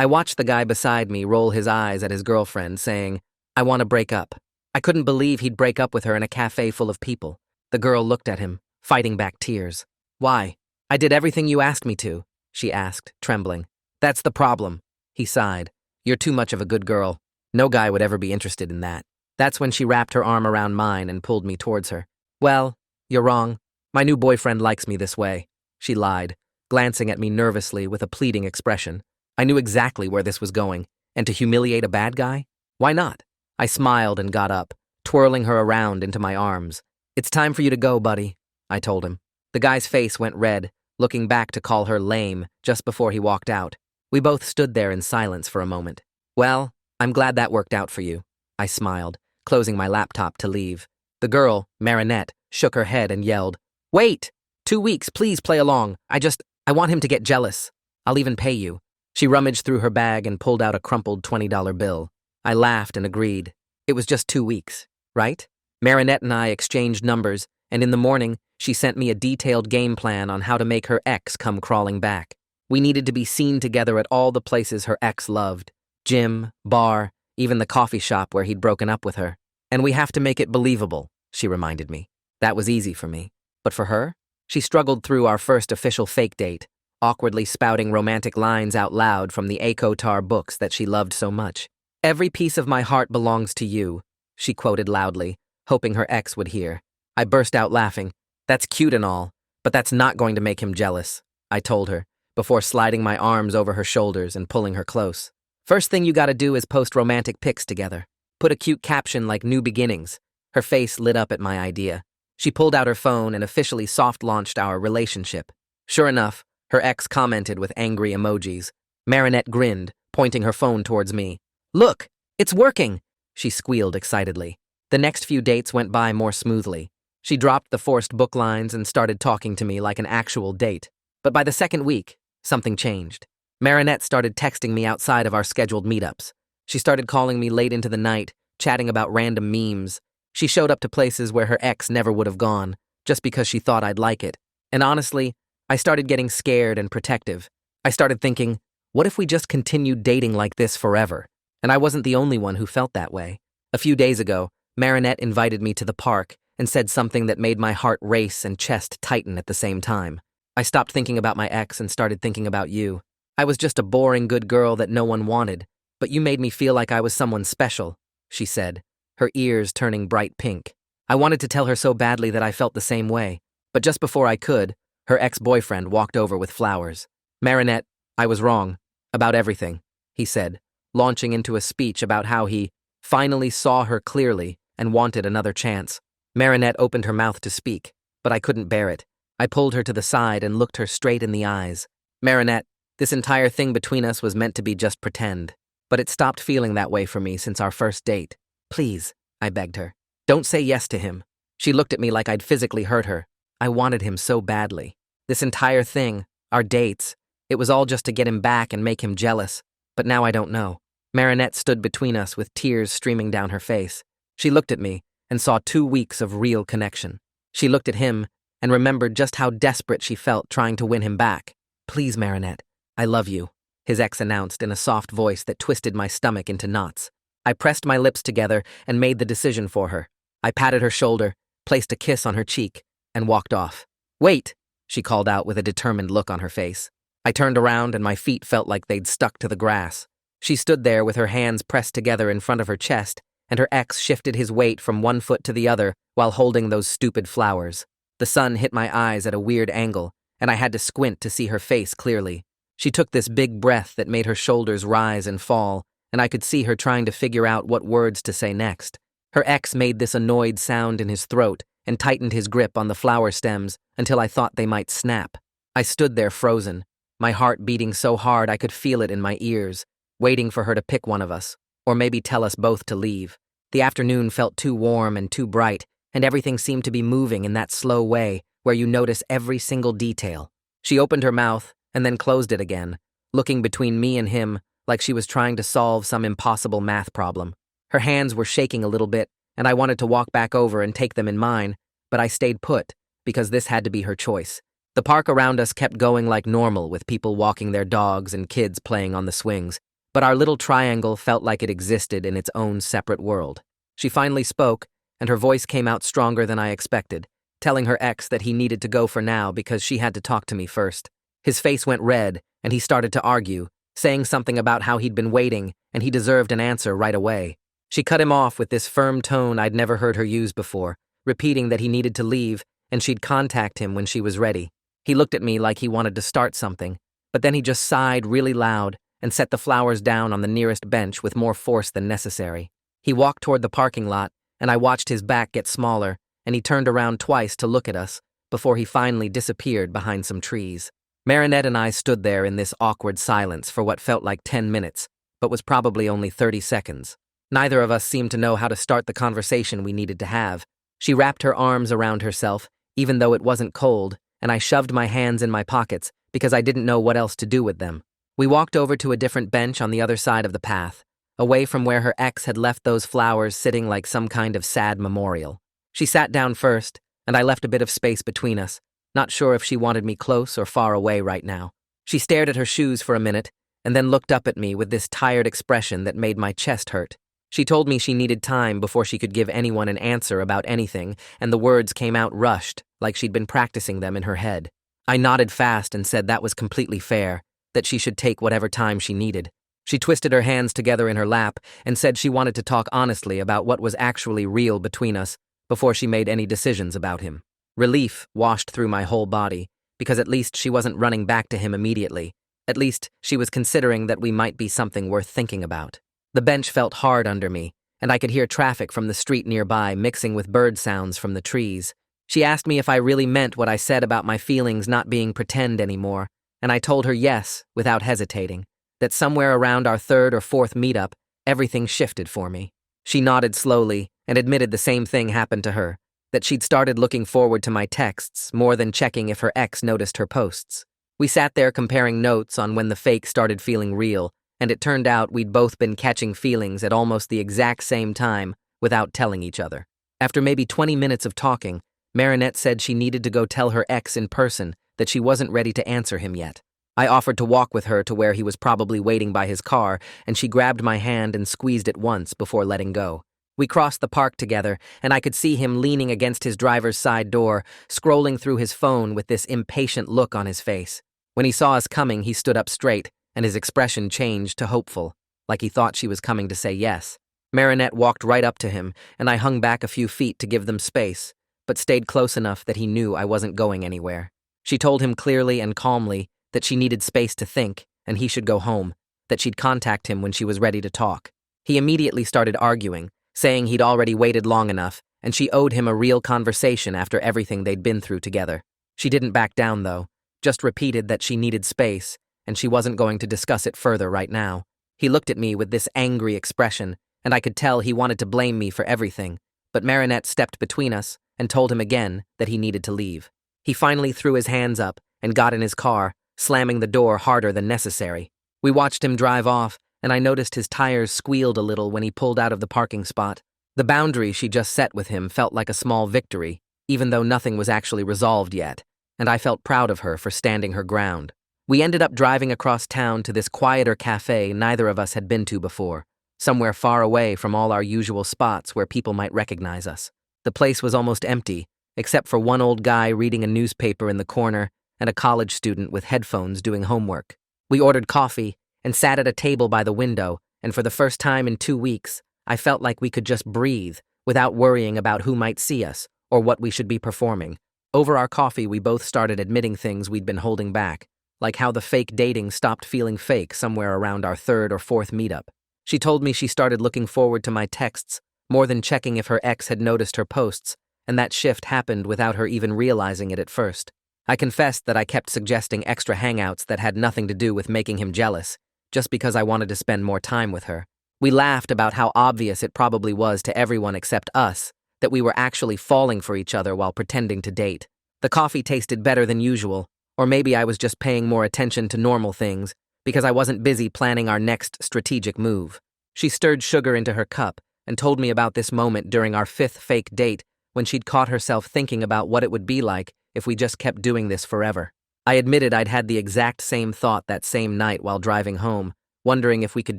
I watched the guy beside me roll his eyes at his girlfriend, saying, "I want to break up." I couldn't believe he'd break up with her in a cafe full of people. The girl looked at him, fighting back tears. "Why? I did everything you asked me to," she asked, trembling. "That's the problem," he sighed. "You're too much of a good girl. No guy would ever be interested in that." That's when she wrapped her arm around mine and pulled me towards her. "Well, you're wrong. My new boyfriend likes me this way," she lied, glancing at me nervously with a pleading expression. I knew exactly where this was going, and to humiliate a bad guy? Why not? I smiled and got up, twirling her around into my arms. "It's time for you to go, buddy," I told him. The guy's face went red, looking back to call her lame just before he walked out. We both stood there in silence for a moment. "Well, I'm glad that worked out for you," I smiled, closing my laptop to leave. The girl, Marinette, shook her head and yelled, "Wait! 2 weeks, please play along. I want him to get jealous. I'll even pay you." She rummaged through her bag and pulled out a crumpled $20 bill. I laughed and agreed. It was just 2 weeks, right? Marinette and I exchanged numbers, and in the morning, she sent me a detailed game plan on how to make her ex come crawling back. We needed to be seen together at all the places her ex loved. Gym, bar, even the coffee shop where he'd broken up with her. "And we have to make it believable," she reminded me. That was easy for me. But for her? She struggled through our first official fake date, awkwardly spouting romantic lines out loud from the Akotar books that she loved so much. "Every piece of my heart belongs to you," she quoted loudly, hoping her ex would hear. I burst out laughing. "That's cute and all, but that's not going to make him jealous," I told her, before sliding my arms over her shoulders and pulling her close. "First thing you gotta do is post romantic pics together. Put a cute caption like New Beginnings." Her face lit up at my idea. She pulled out her phone and officially soft-launched our relationship. Sure enough, her ex commented with angry emojis. Marinette grinned, pointing her phone towards me. "Look, it's working!" she squealed excitedly. The next few dates went by more smoothly. She dropped the forced book lines and started talking to me like an actual date. But by the second week, something changed. Marinette started texting me outside of our scheduled meetups. She started calling me late into the night, chatting about random memes. She showed up to places where her ex never would have gone, just because she thought I'd like it. And honestly, I started getting scared and protective. I started thinking, what if we just continued dating like this forever? And I wasn't the only one who felt that way. A few days ago, Marinette invited me to the park and said something that made my heart race and chest tighten at the same time. I stopped thinking about my ex and started thinking about you. "I was just a boring good girl that no one wanted, but you made me feel like I was someone special," she said, her ears turning bright pink. I wanted to tell her so badly that I felt the same way, but just before I could, her ex-boyfriend walked over with flowers. "Marinette, I was wrong. About everything," he said, launching into a speech about how he finally saw her clearly and wanted another chance. Marinette opened her mouth to speak, but I couldn't bear it. I pulled her to the side and looked her straight in the eyes. "Marinette, this entire thing between us was meant to be just pretend, but it stopped feeling that way for me since our first date. Please," I begged her, "don't say yes to him." She looked at me like I'd physically hurt her. I wanted him so badly. This entire thing, our dates, it was all just to get him back and make him jealous, but now I don't know. Marinette stood between us with tears streaming down her face. She looked at me and saw 2 weeks of real connection. She looked at him and remembered just how desperate she felt trying to win him back. "Please, Marinette, I love you," his ex announced in a soft voice that twisted my stomach into knots. I pressed my lips together and made the decision for her. I patted her shoulder, placed a kiss on her cheek, and walked off. "Wait," she called out with a determined look on her face. I turned around and my feet felt like they'd stuck to the grass. She stood there with her hands pressed together in front of her chest, and her ex shifted his weight from one foot to the other while holding those stupid flowers. The sun hit my eyes at a weird angle, and I had to squint to see her face clearly. She took this big breath that made her shoulders rise and fall, and I could see her trying to figure out what words to say next. Her ex made this annoyed sound in his throat and tightened his grip on the flower stems until I thought they might snap. I stood there frozen, my heart beating so hard I could feel it in my ears, waiting for her to pick one of us, or maybe tell us both to leave. The afternoon felt too warm and too bright, and everything seemed to be moving in that slow way where you notice every single detail. She opened her mouth and then closed it again, looking between me and him like she was trying to solve some impossible math problem. Her hands were shaking a little bit, and I wanted to walk back over and take them in mine, but I stayed put, because this had to be her choice. The park around us kept going like normal with people walking their dogs and kids playing on the swings. But our little triangle felt like it existed in its own separate world. She finally spoke, and her voice came out stronger than I expected, telling her ex that he needed to go for now because she had to talk to me first. His face went red, and he started to argue, saying something about how he'd been waiting and he deserved an answer right away. She cut him off with this firm tone I'd never heard her use before, repeating that he needed to leave and she'd contact him when she was ready. He looked at me like he wanted to start something, but then he just sighed really loud and set the flowers down on the nearest bench with more force than necessary. He walked toward the parking lot, and I watched his back get smaller, and he turned around twice to look at us before he finally disappeared behind some trees. Marinette and I stood there in this awkward silence for what felt like 10 minutes, but was probably only 30 seconds. Neither of us seemed to know how to start the conversation we needed to have. She wrapped her arms around herself, even though it wasn't cold, and I shoved my hands in my pockets because I didn't know what else to do with them. We walked over to a different bench on the other side of the path, away from where her ex had left those flowers sitting like some kind of sad memorial. She sat down first, and I left a bit of space between us, not sure if she wanted me close or far away right now. She stared at her shoes for a minute, and then looked up at me with this tired expression that made my chest hurt. She told me she needed time before she could give anyone an answer about anything, and the words came out rushed, like she'd been practicing them in her head. I nodded fast and said that was completely fair, that she should take whatever time she needed. She twisted her hands together in her lap and said she wanted to talk honestly about what was actually real between us before she made any decisions about him. Relief washed through my whole body, because at least she wasn't running back to him immediately. At least she was considering that we might be something worth thinking about. The bench felt hard under me, and I could hear traffic from the street nearby mixing with bird sounds from the trees. She asked me if I really meant what I said about my feelings not being pretend anymore, and I told her yes, without hesitating, that somewhere around our third or fourth meetup, everything shifted for me. She nodded slowly and admitted the same thing happened to her, that she'd started looking forward to my texts more than checking if her ex noticed her posts. We sat there comparing notes on when the fake started feeling real, and it turned out we'd both been catching feelings at almost the exact same time without telling each other. After maybe 20 minutes of talking, Marinette said she needed to go tell her ex in person that she wasn't ready to answer him yet. I offered to walk with her to where he was probably waiting by his car, and she grabbed my hand and squeezed it once before letting go. We crossed the park together, and I could see him leaning against his driver's side door, scrolling through his phone with this impatient look on his face. When he saw us coming, he stood up straight, and his expression changed to hopeful, like he thought she was coming to say yes. Marinette walked right up to him, and I hung back a few feet to give them space, but stayed close enough that he knew I wasn't going anywhere. She told him clearly and calmly that she needed space to think, and he should go home, that she'd contact him when she was ready to talk. He immediately started arguing, saying he'd already waited long enough, and she owed him a real conversation after everything they'd been through together. She didn't back down, though, just repeated that she needed space, and she wasn't going to discuss it further right now. He looked at me with this angry expression, and I could tell he wanted to blame me for everything, but Marinette stepped between us and told him again that he needed to leave. He finally threw his hands up and got in his car, slamming the door harder than necessary. We watched him drive off, and I noticed his tires squealed a little when he pulled out of the parking spot. The boundary she just set with him felt like a small victory, even though nothing was actually resolved yet, and I felt proud of her for standing her ground. We ended up driving across town to this quieter cafe neither of us had been to before, somewhere far away from all our usual spots where people might recognize us. The place was almost empty, except for one old guy reading a newspaper in the corner and a college student with headphones doing homework. We ordered coffee and sat at a table by the window, and for the first time in 2 weeks, I felt like we could just breathe without worrying about who might see us or what we should be performing. Over our coffee, we both started admitting things we'd been holding back, like how the fake dating stopped feeling fake somewhere around our third or fourth meetup. She told me she started looking forward to my texts more than checking if her ex had noticed her posts, and that shift happened without her even realizing it at first. I confessed that I kept suggesting extra hangouts that had nothing to do with making him jealous, just because I wanted to spend more time with her. We laughed about how obvious it probably was to everyone except us that we were actually falling for each other while pretending to date. The coffee tasted better than usual, or maybe I was just paying more attention to normal things because I wasn't busy planning our next strategic move. She stirred sugar into her cup and told me about this moment during our 5th fake date when she'd caught herself thinking about what it would be like if we just kept doing this forever. I admitted I'd had the exact same thought that same night while driving home, wondering if we could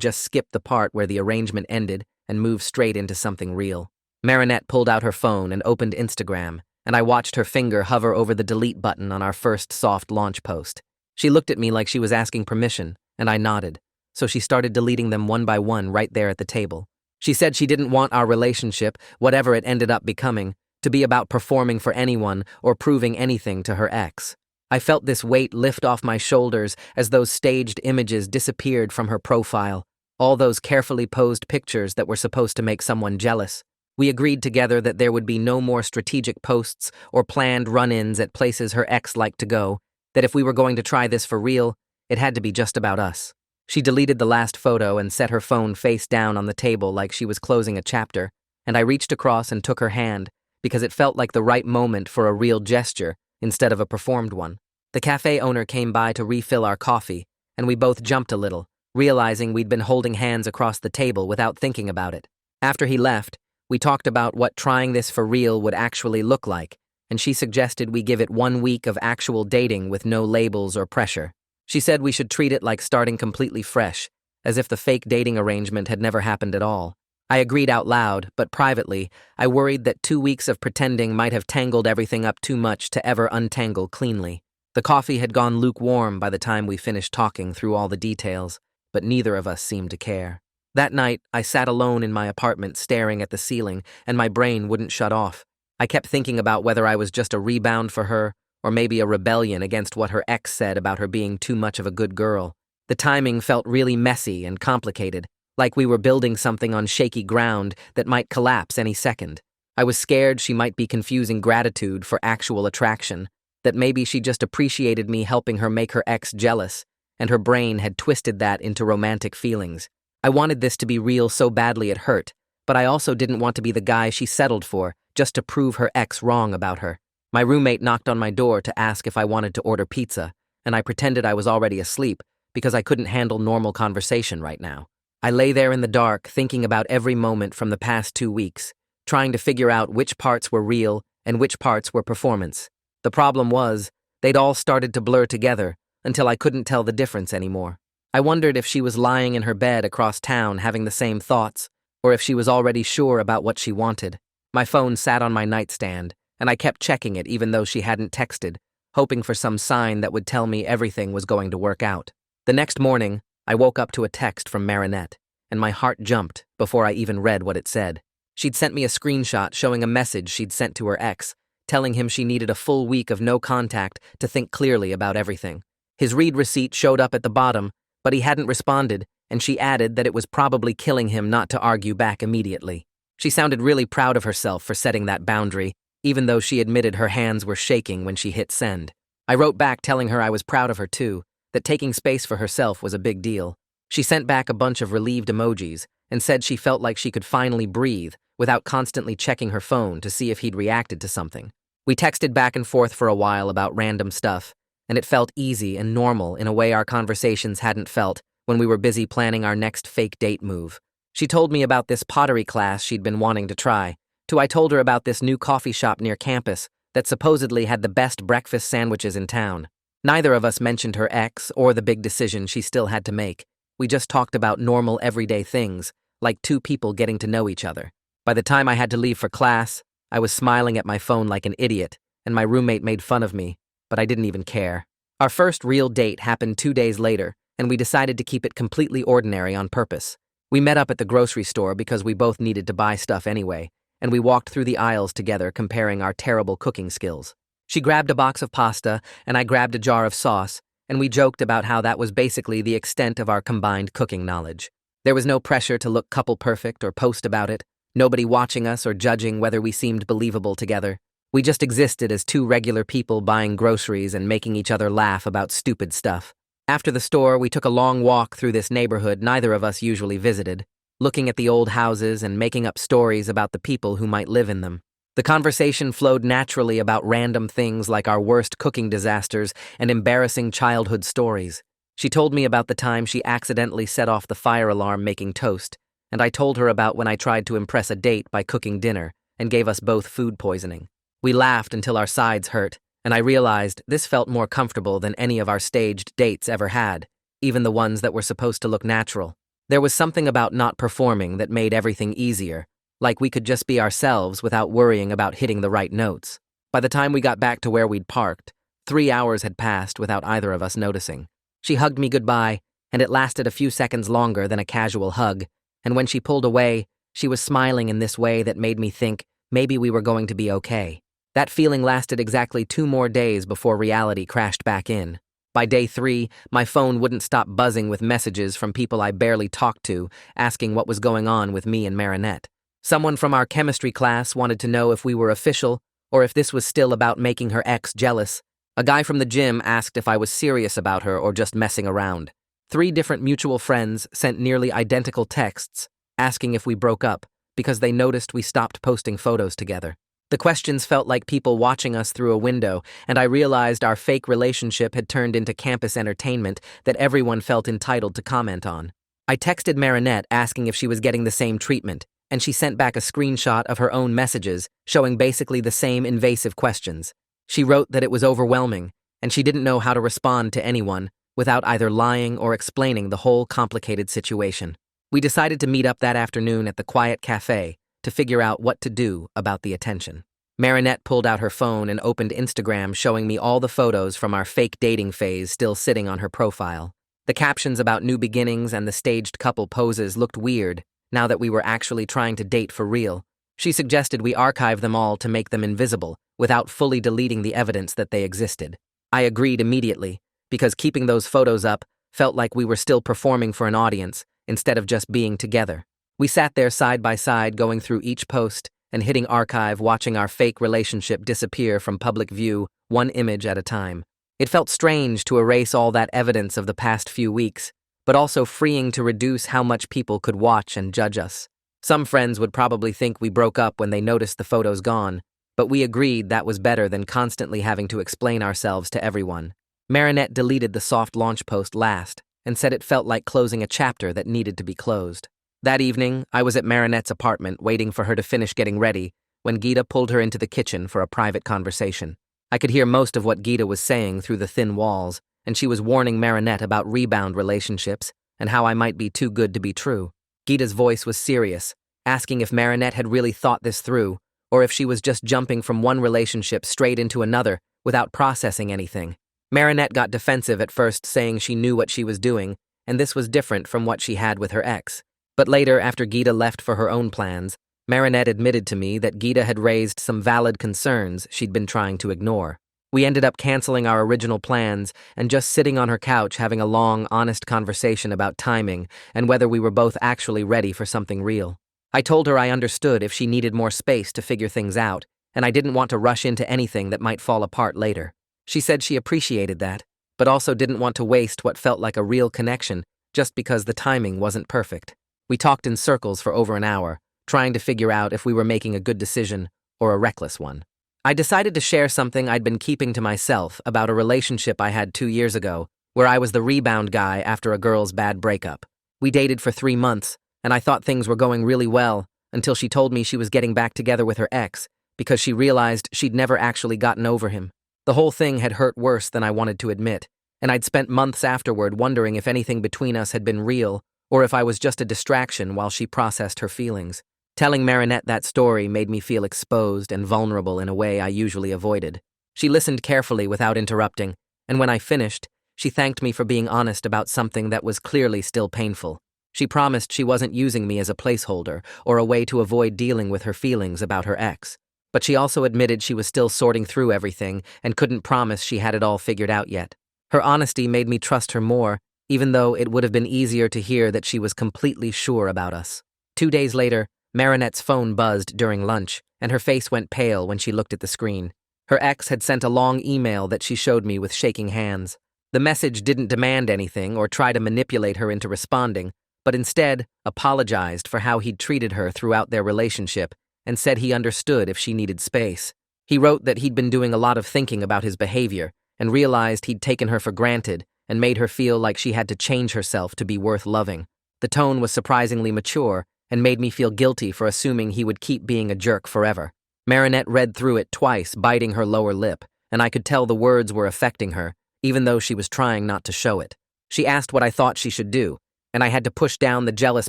just skip the part where the arrangement ended and move straight into something real. Marinette pulled out her phone and opened Instagram, and I watched her finger hover over the delete button on our first soft launch post. She looked at me like she was asking permission, and I nodded, so she started deleting them one by one right there at the table. She said she didn't want our relationship, whatever it ended up becoming, to be about performing for anyone or proving anything to her ex. I felt this weight lift off my shoulders as those staged images disappeared from her profile, all those carefully posed pictures that were supposed to make someone jealous. We agreed together that there would be no more strategic posts or planned run-ins at places her ex liked to go, that if we were going to try this for real, it had to be just about us. She deleted the last photo and set her phone face down on the table like she was closing a chapter, and I reached across and took her hand because it felt like the right moment for a real gesture instead of a performed one. The cafe owner came by to refill our coffee, and we both jumped a little, realizing we'd been holding hands across the table without thinking about it. After he left, we talked about what trying this for real would actually look like, and she suggested we give it 1 week of actual dating with no labels or pressure. She said we should treat it like starting completely fresh, as if the fake dating arrangement had never happened at all. I agreed out loud, but privately, I worried that 2 weeks of pretending might have tangled everything up too much to ever untangle cleanly. The coffee had gone lukewarm by the time we finished talking through all the details, but neither of us seemed to care. That night, I sat alone in my apartment staring at the ceiling, and my brain wouldn't shut off. I kept thinking about whether I was just a rebound for her, or maybe a rebellion against what her ex said about her being too much of a good girl. The timing felt really messy and complicated, like we were building something on shaky ground that might collapse any second. I was scared she might be confusing gratitude for actual attraction, that maybe she just appreciated me helping her make her ex jealous, and her brain had twisted that into romantic feelings. I wanted this to be real so badly it hurt, but I also didn't want to be the guy she settled for just to prove her ex wrong about her. My roommate knocked on my door to ask if I wanted to order pizza, and I pretended I was already asleep because I couldn't handle normal conversation right now. I lay there in the dark, thinking about every moment from the past 2 weeks, trying to figure out which parts were real and which parts were performance. The problem was, they'd all started to blur together until I couldn't tell the difference anymore. I wondered if she was lying in her bed across town having the same thoughts, or if she was already sure about what she wanted. My phone sat on my nightstand, and I kept checking it even though she hadn't texted, hoping for some sign that would tell me everything was going to work out. The next morning, I woke up to a text from Marinette, and my heart jumped before I even read what it said. She'd sent me a screenshot showing a message she'd sent to her ex, telling him she needed a full week of no contact to think clearly about everything. His read receipt showed up at the bottom, but he hadn't responded, and she added that it was probably killing him not to argue back immediately. She sounded really proud of herself for setting that boundary, even though she admitted her hands were shaking when she hit send. I wrote back telling her I was proud of her too, that taking space for herself was a big deal. She sent back a bunch of relieved emojis and said she felt like she could finally breathe without constantly checking her phone to see if he'd reacted to something. We texted back and forth for a while about random stuff, and it felt easy and normal in a way our conversations hadn't felt when we were busy planning our next fake date move. She told me about this pottery class she'd been wanting to try, I told her about this new coffee shop near campus that supposedly had the best breakfast sandwiches in town. Neither of us mentioned her ex or the big decision she still had to make. We just talked about normal everyday things, like two people getting to know each other. By the time I had to leave for class, I was smiling at my phone like an idiot, and my roommate made fun of me, but I didn't even care. Our first real date happened 2 days later, and we decided to keep it completely ordinary on purpose. We met up at the grocery store because we both needed to buy stuff anyway, and we walked through the aisles together comparing our terrible cooking skills. She grabbed a box of pasta, and I grabbed a jar of sauce, and we joked about how that was basically the extent of our combined cooking knowledge. There was no pressure to look couple perfect or post about it, nobody watching us or judging whether we seemed believable together. We just existed as two regular people buying groceries and making each other laugh about stupid stuff. After the store, we took a long walk through this neighborhood neither of us usually visited, looking at the old houses and making up stories about the people who might live in them. The conversation flowed naturally about random things like our worst cooking disasters and embarrassing childhood stories. She told me about the time she accidentally set off the fire alarm making toast, and I told her about when I tried to impress a date by cooking dinner and gave us both food poisoning. We laughed until our sides hurt, and I realized this felt more comfortable than any of our staged dates ever had. even the ones that were supposed to look natural. There was something about not performing that made everything easier, like we could just be ourselves without worrying about hitting the right notes. By the time we got back to where we'd parked, 3 hours had passed without either of us noticing. She hugged me goodbye, and it lasted a few seconds longer than a casual hug, and when she pulled away, she was smiling in this way that made me think maybe we were going to be okay. That feeling lasted exactly 2 more days before reality crashed back in. By day 3, my phone wouldn't stop buzzing with messages from people I barely talked to, asking what was going on with me and Marinette. Someone from our chemistry class wanted to know if we were official, or if this was still about making her ex jealous. A guy from the gym asked if I was serious about her or just messing around. 3 different mutual friends sent nearly identical texts, asking if we broke up, because they noticed we stopped posting photos together. The questions felt like people watching us through a window, and I realized our fake relationship had turned into campus entertainment that everyone felt entitled to comment on. I texted Marinette asking if she was getting the same treatment, and she sent back a screenshot of her own messages, showing basically the same invasive questions. She wrote that it was overwhelming, and she didn't know how to respond to anyone without either lying or explaining the whole complicated situation. We decided to meet up that afternoon at the quiet cafe to figure out what to do about the attention. Marinette pulled out her phone and opened Instagram, showing me all the photos from our fake dating phase still sitting on her profile. The captions about new beginnings and the staged couple poses looked weird now that we were actually trying to date for real. She suggested we archive them all to make them invisible without fully deleting the evidence that they existed. I agreed immediately, because keeping those photos up felt like we were still performing for an audience instead of just being together. We sat there side by side going through each post and hitting archive, watching our fake relationship disappear from public view, one image at a time. It felt strange to erase all that evidence of the past few weeks, but also freeing to reduce how much people could watch and judge us. Some friends would probably think we broke up when they noticed the photos gone, but we agreed that was better than constantly having to explain ourselves to everyone. Marinette deleted the soft launch post last and said it felt like closing a chapter that needed to be closed. That evening, I was at Marinette's apartment waiting for her to finish getting ready when Gita pulled her into the kitchen for a private conversation. I could hear most of what Gita was saying through the thin walls, and she was warning Marinette about rebound relationships and how I might be too good to be true. Gita's voice was serious, asking if Marinette had really thought this through, or if she was just jumping from one relationship straight into another without processing anything. Marinette got defensive at first, saying she knew what she was doing, and this was different from what she had with her ex. But later, after Gita left for her own plans, Marinette admitted to me that Gita had raised some valid concerns she'd been trying to ignore. We ended up canceling our original plans and just sitting on her couch having a long, honest conversation about timing and whether we were both actually ready for something real. I told her I understood if she needed more space to figure things out, and I didn't want to rush into anything that might fall apart later. She said she appreciated that, but also didn't want to waste what felt like a real connection just because the timing wasn't perfect. We talked in circles for over an hour, trying to figure out if we were making a good decision or a reckless one. I decided to share something I'd been keeping to myself about a relationship I had 2 years ago, where I was the rebound guy after a girl's bad breakup. We dated for 3 months, and I thought things were going really well until she told me she was getting back together with her ex because she realized she'd never actually gotten over him. The whole thing had hurt worse than I wanted to admit, and I'd spent months afterward wondering if anything between us had been real or if I was just a distraction while she processed her feelings. Telling Marinette that story made me feel exposed and vulnerable in a way I usually avoided. She listened carefully without interrupting, and when I finished, she thanked me for being honest about something that was clearly still painful. She promised she wasn't using me as a placeholder or a way to avoid dealing with her feelings about her ex. But she also admitted she was still sorting through everything and couldn't promise she had it all figured out yet. Her honesty made me trust her more, even though it would have been easier to hear that she was completely sure about us. 2 days later, Marinette's phone buzzed during lunch, and her face went pale when she looked at the screen. Her ex had sent a long email that she showed me with shaking hands. The message didn't demand anything or try to manipulate her into responding, but instead apologized for how he'd treated her throughout their relationship and said he understood if she needed space. He wrote that he'd been doing a lot of thinking about his behavior and realized he'd taken her for granted and made her feel like she had to change herself to be worth loving. The tone was surprisingly mature and made me feel guilty for assuming he would keep being a jerk forever. Marinette read through it twice, biting her lower lip, and I could tell the words were affecting her, even though she was trying not to show it. She asked what I thought she should do, and I had to push down the jealous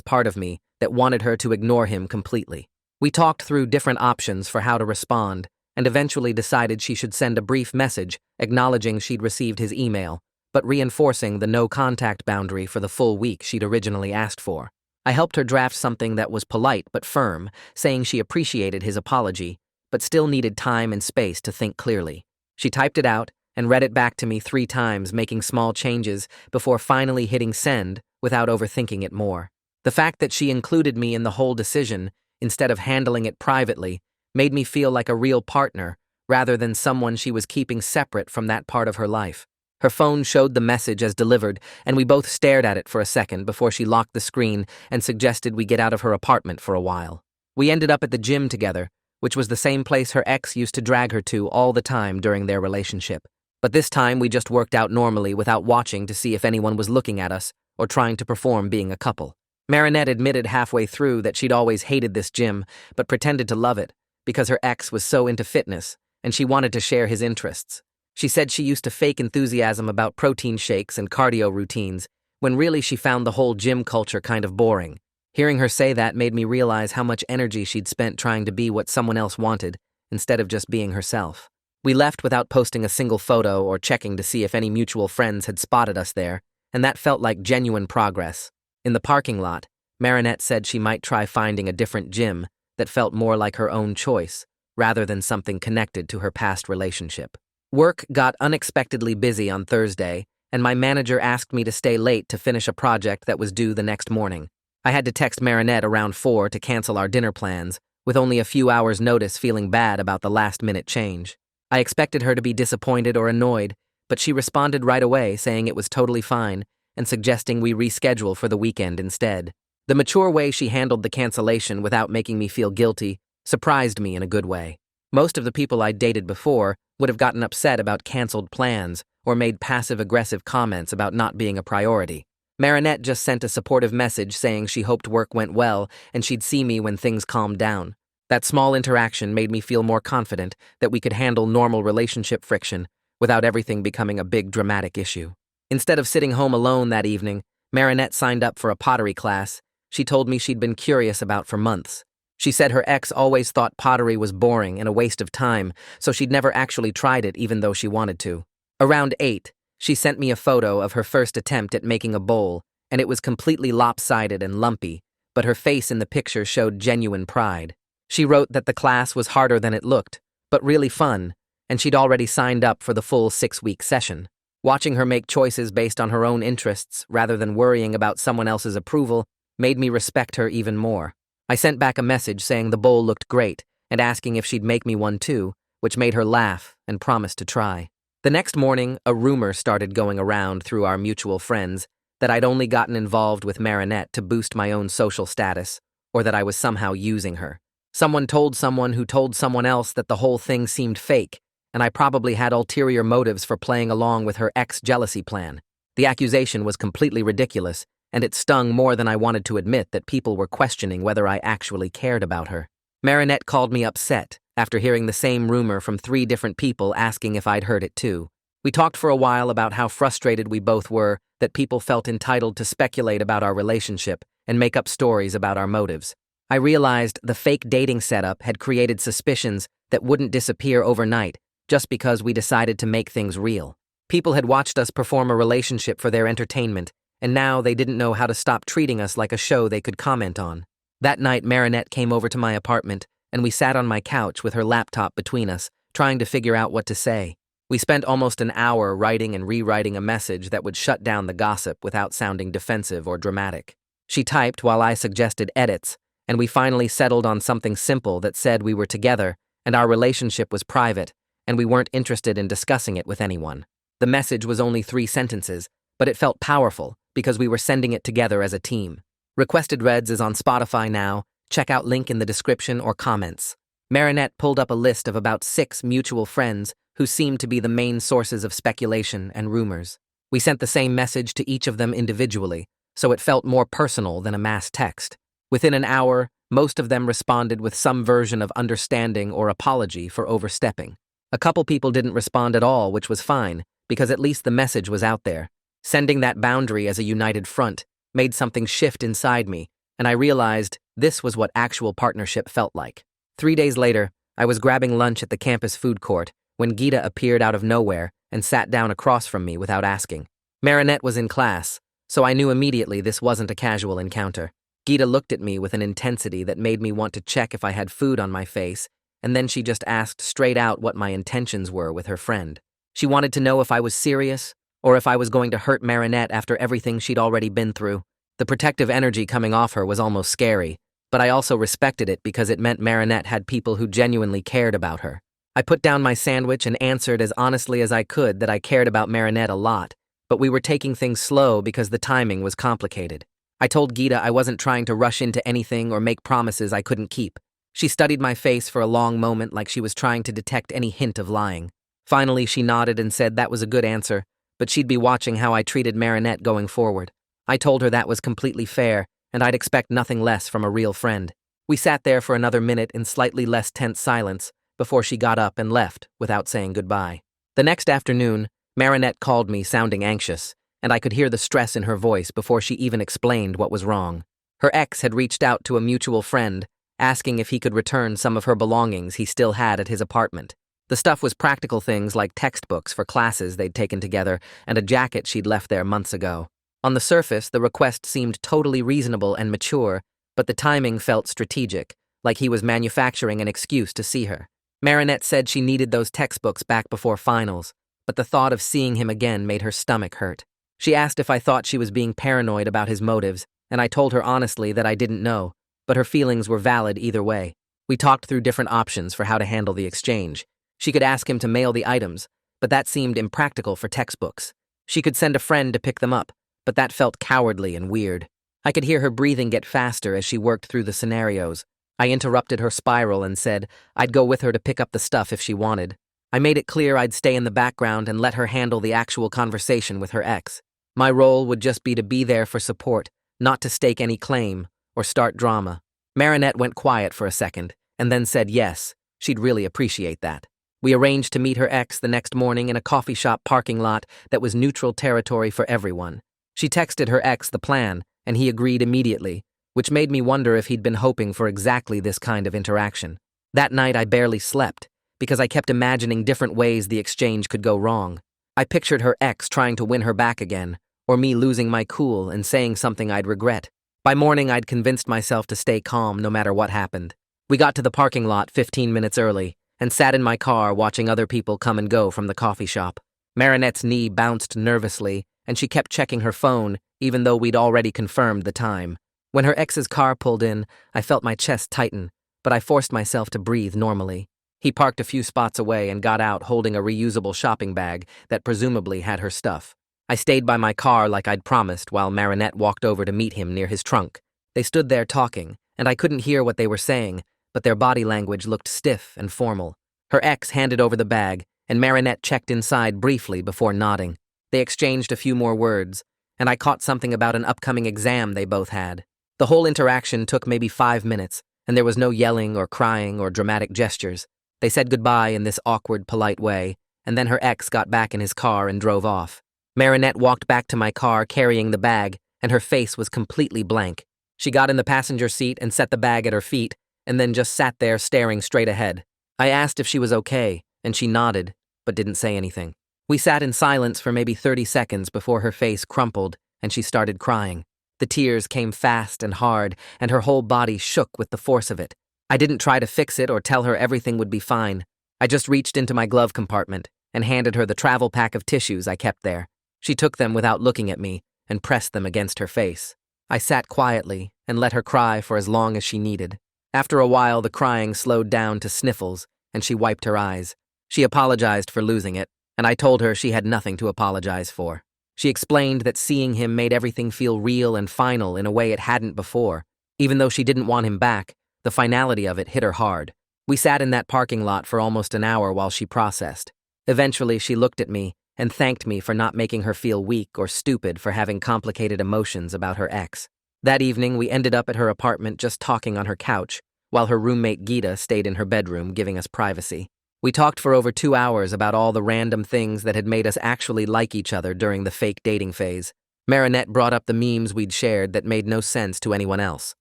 part of me that wanted her to ignore him completely. We talked through different options for how to respond, and eventually decided she should send a brief message acknowledging she'd received his email, but reinforcing the no-contact boundary for the full week she'd originally asked for. I helped her draft something that was polite but firm, saying she appreciated his apology, but still needed time and space to think clearly. She typed it out and read it back to me 3 times, making small changes before finally hitting send without overthinking it more. The fact that she included me in the whole decision, instead of handling it privately, made me feel like a real partner rather than someone she was keeping separate from that part of her life. Her phone showed the message as delivered, and we both stared at it for a second before she locked the screen and suggested we get out of her apartment for a while. We ended up at the gym together, which was the same place her ex used to drag her to all the time during their relationship. But this time we just worked out normally without watching to see if anyone was looking at us or trying to perform being a couple. Marinette admitted halfway through that she'd always hated this gym, but pretended to love it because her ex was so into fitness and she wanted to share his interests. She said she used to fake enthusiasm about protein shakes and cardio routines, when really she found the whole gym culture kind of boring. Hearing her say that made me realize how much energy she'd spent trying to be what someone else wanted, instead of just being herself. We left without posting a single photo or checking to see if any mutual friends had spotted us there, and that felt like genuine progress. In the parking lot, Marinette said she might try finding a different gym that felt more like her own choice, rather than something connected to her past relationship. Work got unexpectedly busy on Thursday, and my manager asked me to stay late to finish a project that was due the next morning. I had to text Marinette around 4 to cancel our dinner plans, with only a few hours' notice, feeling bad about the last-minute change. I expected her to be disappointed or annoyed, but she responded right away saying it was totally fine and suggesting we reschedule for the weekend instead. The mature way she handled the cancellation without making me feel guilty surprised me in a good way. Most of the people I'd dated before would have gotten upset about canceled plans or made passive-aggressive comments about not being a priority. Marinette just sent a supportive message saying she hoped work went well and she'd see me when things calmed down. That small interaction made me feel more confident that we could handle normal relationship friction without everything becoming a big dramatic issue. Instead of sitting home alone that evening, Marinette signed up for a pottery class she told me she'd been curious about for months. She said her ex always thought pottery was boring and a waste of time, so she'd never actually tried it even though she wanted to. Around 8, she sent me a photo of her first attempt at making a bowl, and it was completely lopsided and lumpy, but her face in the picture showed genuine pride. She wrote that the class was harder than it looked, but really fun, and she'd already signed up for the full 6-week session. Watching her make choices based on her own interests rather than worrying about someone else's approval made me respect her even more. I sent back a message saying the bowl looked great and asking if she'd make me one too, which made her laugh and promised to try. The next morning, a rumor started going around through our mutual friends that I'd only gotten involved with Marinette to boost my own social status, or that I was somehow using her. Someone told someone who told someone else that the whole thing seemed fake, and I probably had ulterior motives for playing along with her ex-jealousy plan. The accusation was completely ridiculous, and it stung more than I wanted to admit that people were questioning whether I actually cared about her. Marinette called me upset after hearing the same rumor from 3 different people asking if I'd heard it too. We talked for a while about how frustrated we both were that people felt entitled to speculate about our relationship and make up stories about our motives. I realized the fake dating setup had created suspicions that wouldn't disappear overnight just because we decided to make things real. People had watched us perform a relationship for their entertainment, and now they didn't know how to stop treating us like a show they could comment on. That night, Marinette came over to my apartment, and we sat on my couch with her laptop between us, trying to figure out what to say. We spent almost an hour writing and rewriting a message that would shut down the gossip without sounding defensive or dramatic. She typed while I suggested edits, and we finally settled on something simple that said we were together and our relationship was private, and we weren't interested in discussing it with anyone. The message was only 3 sentences, but it felt powerful because we were sending it together as a team. Requested Reds is on Spotify now. Check out link in the description or comments. Marinette pulled up a list of about 6 mutual friends who seemed to be the main sources of speculation and rumors. We sent the same message to each of them individually, so it felt more personal than a mass text. Within an hour, most of them responded with some version of understanding or apology for overstepping. A couple people didn't respond at all, which was fine, because at least the message was out there. Sending that boundary as a united front made something shift inside me, and I realized this was what actual partnership felt like. 3 days later, I was grabbing lunch at the campus food court when Gita appeared out of nowhere and sat down across from me without asking. Marinette was in class, so I knew immediately this wasn't a casual encounter. Gita looked at me with an intensity that made me want to check if I had food on my face, and then she just asked straight out what my intentions were with her friend. She wanted to know if I was serious, or if I was going to hurt Marinette after everything she'd already been through. The protective energy coming off her was almost scary, but I also respected it because it meant Marinette had people who genuinely cared about her. I put down my sandwich and answered as honestly as I could that I cared about Marinette a lot, but we were taking things slow because the timing was complicated. I told Gita I wasn't trying to rush into anything or make promises I couldn't keep. She studied my face for a long moment like she was trying to detect any hint of lying. Finally, she nodded and said that was a good answer, but she'd be watching how I treated Marinette going forward. I told her that was completely fair, and I'd expect nothing less from a real friend. We sat there for another minute in slightly less tense silence before she got up and left without saying goodbye. The next afternoon, Marinette called me sounding anxious, and I could hear the stress in her voice before she even explained what was wrong. Her ex had reached out to a mutual friend, asking if he could return some of her belongings he still had at his apartment. The stuff was practical things like textbooks for classes they'd taken together and a jacket she'd left there months ago. On the surface, the request seemed totally reasonable and mature, but the timing felt strategic, like he was manufacturing an excuse to see her. Marinette said she needed those textbooks back before finals, but the thought of seeing him again made her stomach hurt. She asked if I thought she was being paranoid about his motives, and I told her honestly that I didn't know, but her feelings were valid either way. We talked through different options for how to handle the exchange. She could ask him to mail the items, but that seemed impractical for textbooks. She could send a friend to pick them up, but that felt cowardly and weird. I could hear her breathing get faster as she worked through the scenarios. I interrupted her spiral and said I'd go with her to pick up the stuff if she wanted. I made it clear I'd stay in the background and let her handle the actual conversation with her ex. My role would just be to be there for support, not to stake any claim or start drama. Marinette went quiet for a second and then said yes, she'd really appreciate that. We arranged to meet her ex the next morning in a coffee shop parking lot that was neutral territory for everyone. She texted her ex the plan, and he agreed immediately, which made me wonder if he'd been hoping for exactly this kind of interaction. That night I barely slept, because I kept imagining different ways the exchange could go wrong. I pictured her ex trying to win her back again, or me losing my cool and saying something I'd regret. By morning, I'd convinced myself to stay calm no matter what happened. We got to the parking lot 15 minutes early, and sat in my car watching other people come and go from the coffee shop. Marinette's knee bounced nervously, and she kept checking her phone, even though we'd already confirmed the time. When her ex's car pulled in, I felt my chest tighten, but I forced myself to breathe normally. He parked a few spots away and got out holding a reusable shopping bag that presumably had her stuff. I stayed by my car like I'd promised while Marinette walked over to meet him near his trunk. They stood there talking, and I couldn't hear what they were saying, but their body language looked stiff and formal. Her ex handed over the bag, and Marinette checked inside briefly before nodding. They exchanged a few more words, and I caught something about an upcoming exam they both had. The whole interaction took maybe 5 minutes, and there was no yelling or crying or dramatic gestures. They said goodbye in this awkward, polite way, and then her ex got back in his car and drove off. Marinette walked back to my car carrying the bag, and her face was completely blank. She got in the passenger seat and set the bag at her feet, and then just sat there staring straight ahead. I asked if she was okay, and she nodded, but didn't say anything. We sat in silence for maybe 30 seconds before her face crumpled and she started crying. The tears came fast and hard, and her whole body shook with the force of it. I didn't try to fix it or tell her everything would be fine. I just reached into my glove compartment and handed her the travel pack of tissues I kept there. She took them without looking at me and pressed them against her face. I sat quietly and let her cry for as long as she needed. After a while, the crying slowed down to sniffles, and she wiped her eyes. She apologized for losing it, and I told her she had nothing to apologize for. She explained that seeing him made everything feel real and final in a way it hadn't before. Even though she didn't want him back, the finality of it hit her hard. We sat in that parking lot for almost an hour while she processed. Eventually, she looked at me and thanked me for not making her feel weak or stupid for having complicated emotions about her ex. That evening, we ended up at her apartment just talking on her couch, while her roommate Gita stayed in her bedroom giving us privacy. We talked for over 2 hours about all the random things that had made us actually like each other during the fake dating phase. Marinette brought up the memes we'd shared that made no sense to anyone else.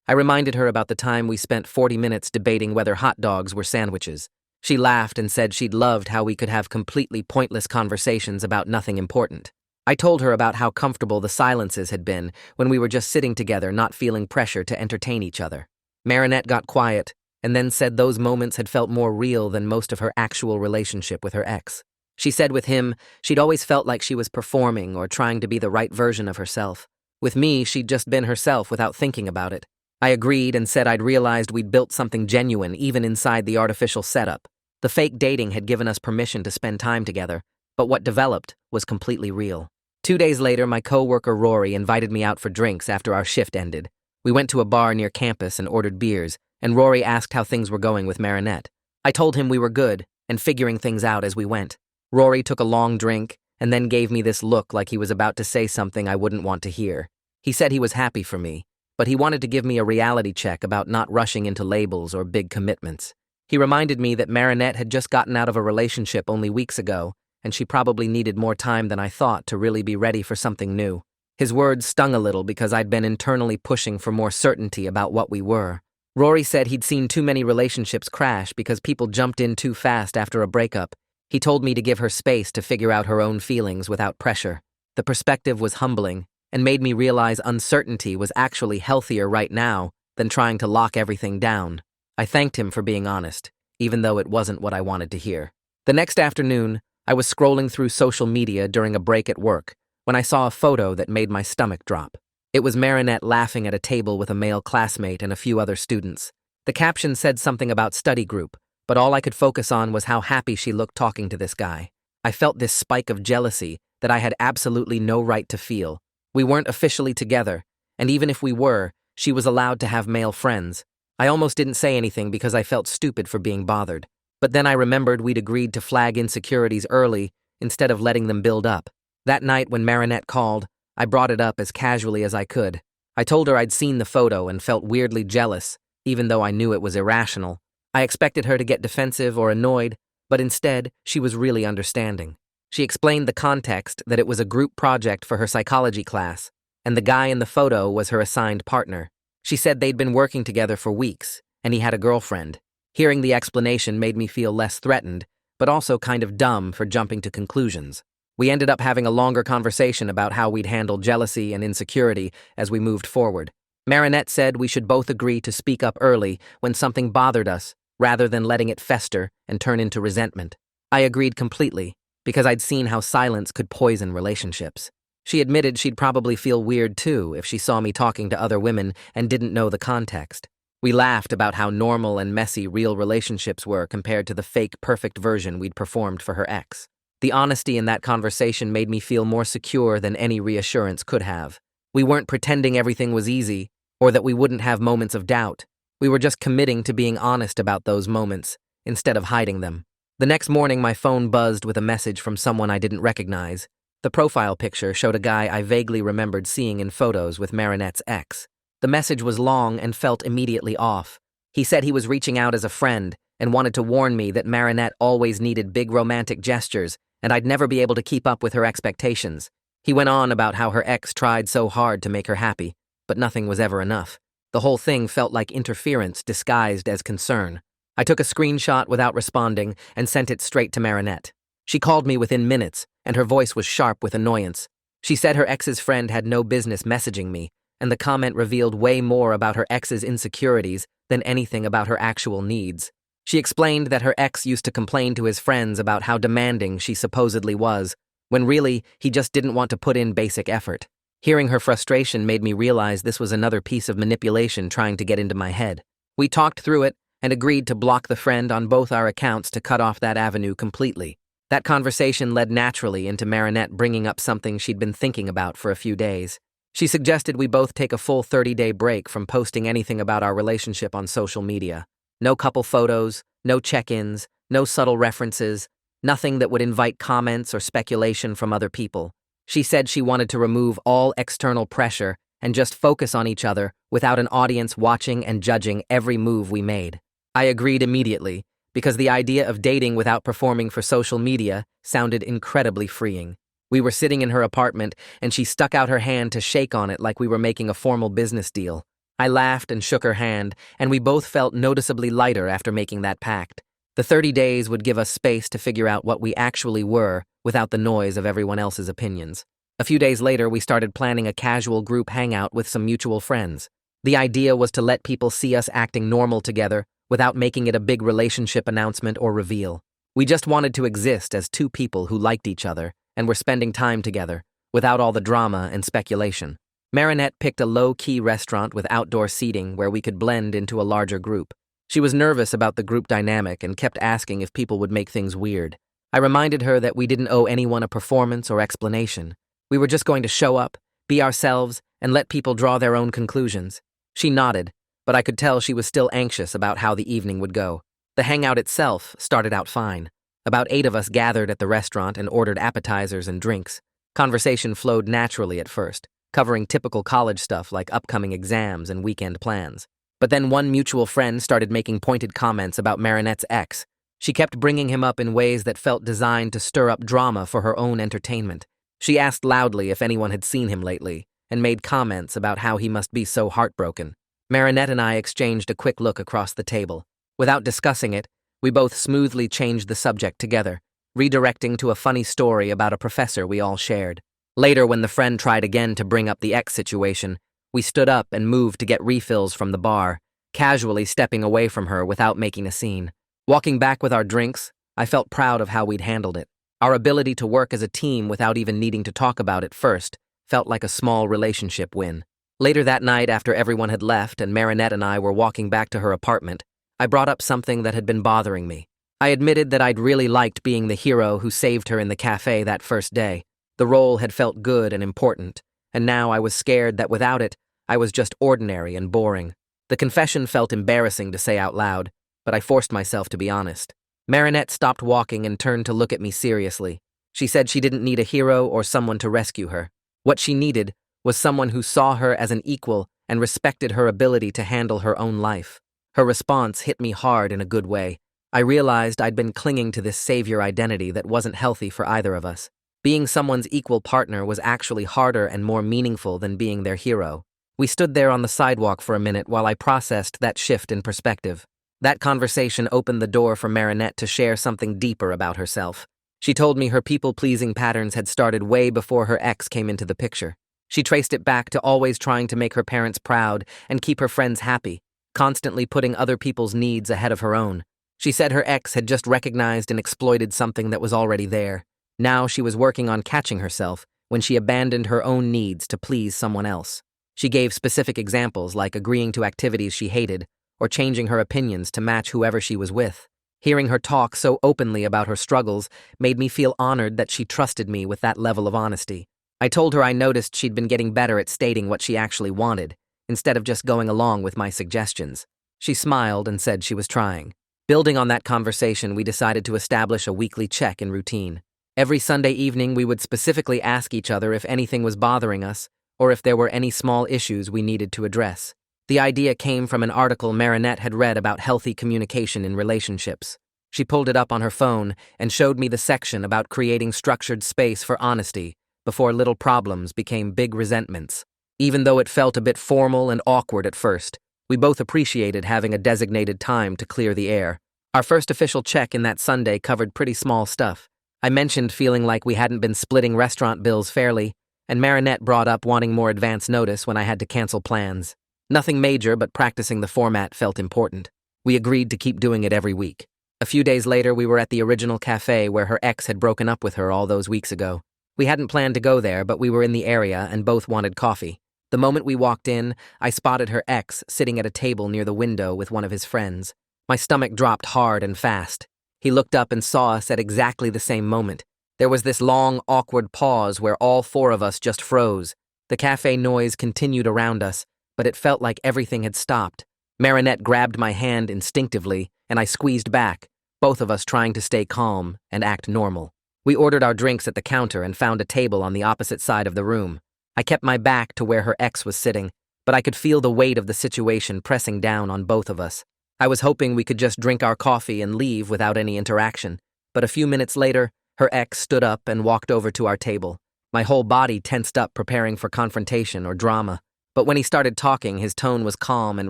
I reminded her about the time we spent 40 minutes debating whether hot dogs were sandwiches. She laughed and said she'd loved how we could have completely pointless conversations about nothing important. I told her about how comfortable the silences had been when we were just sitting together, not feeling pressure to entertain each other. Marinette got quiet and then said those moments had felt more real than most of her actual relationship with her ex. She said with him, she'd always felt like she was performing or trying to be the right version of herself. With me, she'd just been herself without thinking about it. I agreed and said I'd realized we'd built something genuine even inside the artificial setup. The fake dating had given us permission to spend time together, but what developed was completely real. 2 days later, my coworker Rory invited me out for drinks after our shift ended. We went to a bar near campus and ordered beers, and Rory asked how things were going with Marinette. I told him we were good and figuring things out as we went. Rory took a long drink and then gave me this look like he was about to say something I wouldn't want to hear. He said he was happy for me, but he wanted to give me a reality check about not rushing into labels or big commitments. He reminded me that Marinette had just gotten out of a relationship only weeks ago, and she probably needed more time than I thought to really be ready for something new. His words stung a little because I'd been internally pushing for more certainty about what we were. Rory said he'd seen too many relationships crash because people jumped in too fast after a breakup. He told me to give her space to figure out her own feelings without pressure. The perspective was humbling and made me realize uncertainty was actually healthier right now than trying to lock everything down. I thanked him for being honest, even though it wasn't what I wanted to hear. The next afternoon, I was scrolling through social media during a break at work when I saw a photo that made my stomach drop. It was Marinette laughing at a table with a male classmate and a few other students. The caption said something about study group, but all I could focus on was how happy she looked talking to this guy. I felt this spike of jealousy that I had absolutely no right to feel. We weren't officially together, and even if we were, she was allowed to have male friends. I almost didn't say anything because I felt stupid for being bothered. But then I remembered we'd agreed to flag insecurities early instead of letting them build up. That night when Marinette called, I brought it up as casually as I could. I told her I'd seen the photo and felt weirdly jealous, even though I knew it was irrational. I expected her to get defensive or annoyed, but instead, she was really understanding. She explained the context that it was a group project for her psychology class, and the guy in the photo was her assigned partner. She said they'd been working together for weeks, and he had a girlfriend. Hearing the explanation made me feel less threatened, but also kind of dumb for jumping to conclusions. We ended up having a longer conversation about how we'd handle jealousy and insecurity as we moved forward. Marinette said we should both agree to speak up early when something bothered us, rather than letting it fester and turn into resentment. I agreed completely, because I'd seen how silence could poison relationships. She admitted she'd probably feel weird too if she saw me talking to other women and didn't know the context. We laughed about how normal and messy real relationships were compared to the fake perfect version we'd performed for her ex. The honesty in that conversation made me feel more secure than any reassurance could have. We weren't pretending everything was easy, or that we wouldn't have moments of doubt. We were just committing to being honest about those moments, instead of hiding them. The next morning, my phone buzzed with a message from someone I didn't recognize. The profile picture showed a guy I vaguely remembered seeing in photos with Marinette's ex. The message was long and felt immediately off. He said he was reaching out as a friend and wanted to warn me that Marinette always needed big romantic gestures and I'd never be able to keep up with her expectations. He went on about how her ex tried so hard to make her happy, but nothing was ever enough. The whole thing felt like interference disguised as concern. I took a screenshot without responding and sent it straight to Marinette. She called me within minutes, and her voice was sharp with annoyance. She said her ex's friend had no business messaging me, and the comment revealed way more about her ex's insecurities than anything about her actual needs. She explained that her ex used to complain to his friends about how demanding she supposedly was, when really he just didn't want to put in basic effort. Hearing her frustration made me realize this was another piece of manipulation trying to get into my head. We talked through it and agreed to block the friend on both our accounts to cut off that avenue completely. That conversation led naturally into Marinette bringing up something she'd been thinking about for a few days. She suggested we both take a full 30-day break from posting anything about our relationship on social media. No couple photos, no check-ins, no subtle references, nothing that would invite comments or speculation from other people. She said she wanted to remove all external pressure and just focus on each other without an audience watching and judging every move we made. I agreed immediately, because the idea of dating without performing for social media sounded incredibly freeing. We were sitting in her apartment, and she stuck out her hand to shake on it like we were making a formal business deal. I laughed and shook her hand, and we both felt noticeably lighter after making that pact. The 30 days would give us space to figure out what we actually were without the noise of everyone else's opinions. A few days later, we started planning a casual group hangout with some mutual friends. The idea was to let people see us acting normal together without making it a big relationship announcement or reveal. We just wanted to exist as two people who liked each other and were spending time together, without all the drama and speculation. Marinette picked a low-key restaurant with outdoor seating where we could blend into a larger group. She was nervous about the group dynamic and kept asking if people would make things weird. I reminded her that we didn't owe anyone a performance or explanation. We were just going to show up, be ourselves, and let people draw their own conclusions. She nodded, but I could tell she was still anxious about how the evening would go. The hangout itself started out fine. About 8 of us gathered at the restaurant and ordered appetizers and drinks. Conversation flowed naturally at first, covering typical college stuff like upcoming exams and weekend plans. But then one mutual friend started making pointed comments about Marinette's ex. She kept bringing him up in ways that felt designed to stir up drama for her own entertainment. She asked loudly if anyone had seen him lately, and made comments about how he must be so heartbroken. Marinette and I exchanged a quick look across the table. Without discussing it, we both smoothly changed the subject together, redirecting to a funny story about a professor we all shared. Later, when the friend tried again to bring up the ex situation, we stood up and moved to get refills from the bar, casually stepping away from her without making a scene. Walking back with our drinks, I felt proud of how we'd handled it. Our ability to work as a team without even needing to talk about it first felt like a small relationship win. Later that night, after everyone had left and Marinette and I were walking back to her apartment, I brought up something that had been bothering me. I admitted that I'd really liked being the hero who saved her in the cafe that first day. The role had felt good and important, and now I was scared that without it, I was just ordinary and boring. The confession felt embarrassing to say out loud, but I forced myself to be honest. Marinette stopped walking and turned to look at me seriously. She said she didn't need a hero or someone to rescue her. What she needed was someone who saw her as an equal and respected her ability to handle her own life. Her response hit me hard in a good way. I realized I'd been clinging to this savior identity that wasn't healthy for either of us. Being someone's equal partner was actually harder and more meaningful than being their hero. We stood there on the sidewalk for a minute while I processed that shift in perspective. That conversation opened the door for Marinette to share something deeper about herself. She told me her people-pleasing patterns had started way before her ex came into the picture. She traced it back to always trying to make her parents proud and keep her friends happy, constantly putting other people's needs ahead of her own. She said her ex had just recognized and exploited something that was already there. Now she was working on catching herself when she abandoned her own needs to please someone else. She gave specific examples like agreeing to activities she hated or changing her opinions to match whoever she was with. Hearing her talk so openly about her struggles made me feel honored that she trusted me with that level of honesty. I told her I noticed she'd been getting better at stating what she actually wanted, instead of just going along with my suggestions. She smiled and said she was trying. Building on that conversation, we decided to establish a weekly check-in routine. Every Sunday evening, we would specifically ask each other if anything was bothering us or if there were any small issues we needed to address. The idea came from an article Marinette had read about healthy communication in relationships. She pulled it up on her phone and showed me the section about creating structured space for honesty before little problems became big resentments. Even though it felt a bit formal and awkward at first, we both appreciated having a designated time to clear the air. Our first official check in that Sunday covered pretty small stuff. I mentioned feeling like we hadn't been splitting restaurant bills fairly, and Marinette brought up wanting more advance notice when I had to cancel plans. Nothing major, but practicing the format felt important. We agreed to keep doing it every week. A few days later, we were at the original cafe where her ex had broken up with her all those weeks ago. We hadn't planned to go there, but we were in the area and both wanted coffee. The moment we walked in, I spotted her ex sitting at a table near the window with one of his friends. My stomach dropped hard and fast. He looked up and saw us at exactly the same moment. There was this long, awkward pause where all 4 of us just froze. The cafe noise continued around us, but it felt like everything had stopped. Marinette grabbed my hand instinctively, and I squeezed back, both of us trying to stay calm and act normal. We ordered our drinks at the counter and found a table on the opposite side of the room. I kept my back to where her ex was sitting, but I could feel the weight of the situation pressing down on both of us. I was hoping we could just drink our coffee and leave without any interaction, but a few minutes later, her ex stood up and walked over to our table. My whole body tensed up preparing for confrontation or drama, but when he started talking, his tone was calm and